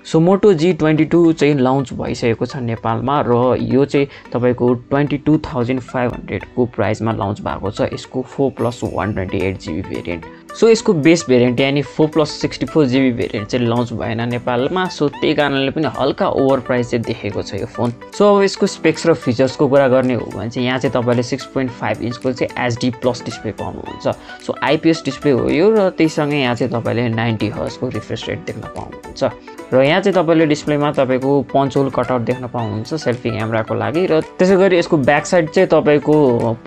so Moto G22 चाहिँ lunch भइसकेको छ नेपालमा र यो चाहिँ तपाईको 22500 को प्राइसमा लन्च भएको छ यसको 4+128GB भेरिएन्ट सो यसको बेस भेरिएन्ट यानी 4+64GB भेरिएन्ट चाहिँ लन्च भएन नेपालमा सो त्यही कारणले पनि हल्का ओभर प्राइस चाहिँ देखेको छ यो फोन सो अब यसको स्पेक्स र फिचर्सको कुरा गर्ने हो भने चाहिँ यहाँ चाहिँ तपाईले 6.5 इन्चको चाहिँ HD प्लस डिस्प्ले पाउनुहुन्छ सो IPS डिस्प्ले हो यो र त्यसैसँगै यहाँ चाहिँ तपाईले 90 हर्ट्ज को रिफ्रेश रेट देख्न पाउनुहुन्छ र यहाँ चाहिँ तपाईले डिस्प्लेमा तपाईको पञ्च होल कटआउट देख्न पाउनुहुन्छ सेल्फी क्यामेराको लागि र त्यसैगरी यसको ब्याक साइड चाहिँ तपाईको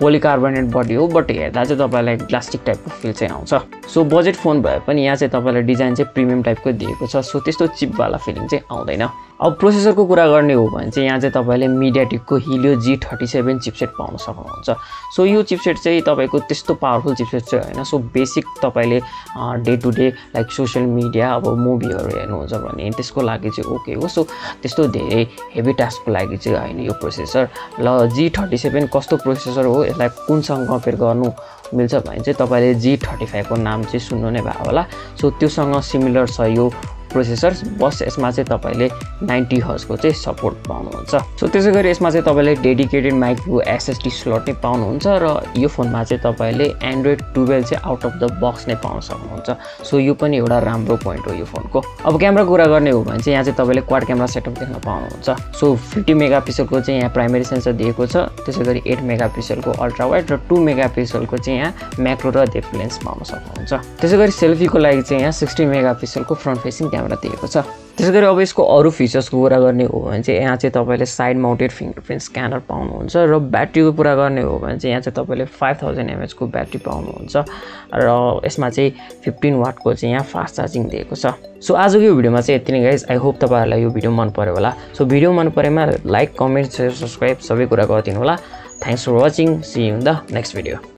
पोलिकार्बोनेट बडी हो बट हेर्दा चाहिँ तपाईलाई प्लास्टिक टाइपको फिल चाहिँ आउँछ सो बजेट फोन भए पनि यहाँ चाहिँ तपाईलाई डिजाइन चाहिँ प्रिमियम टाइपको दिएको छ सो त्यस्तो चिप वाला फिलिङ चाहिँ आउँदैन अब प्रोसेसरको कुरा गर्ने हो भने चाहिँ यहाँ चाहिँ तपाईले मिडियाटेकको HELIO G37 चिपसेट पाउन सक्नुहुन्छ सो यो चिपसेट चाहिँ तपाईको त्यस्तो पावरफुल चिपसेट चाहिँ हैन सो बेसिक तपाईले day to day like social media अब मुभीहरु हेर्नुहुन्छ भने त्यसको लागि चाहिँ ओके हो सो त्यस्तो धेरै हेभी टास्कको लागि चाहिँ हैन यो प्रोसेसर ल G37 कस्तो प्रोसेसर हो यसलाई कुनसँग कम्पेयर गर्नु मिल्छ भने चाहिँ तपाईले G35 को नाम चाहिँ सुन्नु नै भयो होला सो त्योसँग सिमिलर छ यो प्रोसेसर बस यसमा चाहिँ तपाईले 90 हर्ट्ज को चाहिँ सपोर्ट पाउनुहुन्छ सो त्यसैगरी यसमा चाहिँ तपाईले डेडिकेटेड माइक्रो एसएसडी स्लट नै पाउनुहुन्छ र यो फोनमा चाहिँ तपाईले Android 12 चाहिँ आउट अफ द बक्स नै पाउन सक्नुहुन्छ सो यो पनि एउटा राम्रो पोइन्ट हो यो फोनको अब क्यामेरा कुरा गर्ने हो भने चाहिँ यहाँ चाहिँ तपाईले क्वाड क्यामेरा सेटअप देख्न पाउनुहुन्छ सो 50 मेगापिक्सलको चाहिँ यहाँ प्राइमरी सेन्सर दिएको छ त्यसैगरी 8 मेगापिक्सलको अल्ट्रा वाइड र 2 मेगापिक्सलको चाहिँ यहाँ म्याक्रो र डेप्थ लेन्स पाउन सक्नुहुन्छ त्यसैगरी सेल्फीको लागि चाहिँ यहाँ 60 मेगापिक्सलको फ्रन्ट फेसिङ क्यामेरा दिएको छ त्यसैगरी अब यसको अरु फिचर्सको कुरा गर्ने हो भने चाहिँ यहाँ चाहिँ तपाईले साइड माउन्टेड फिंगरप्रिन्ट स्क्यानर पाउनुहुन्छ र ब्याट्रीको कुरा गर्ने हो भने चाहिँ यहाँ चाहिँ तपाईले 5000 mAh को ब्याट्री पाउनुहुन्छ र यसमा चाहिँ 15 वाट को चाहिँ यहाँ फास्ट चार्जिङ दिएको छ सो आजको यो भिडियोमा चाहिँ यति नै गाइस आई होप तपाईहरुलाई यो भिडियो मन पर्यो होला सो भिडियो मन परेमा लाइक कमेन्ट शेयर सब्स्क्राइब सबै कुरा गरिदिनु होला thanks for watching see you in the next video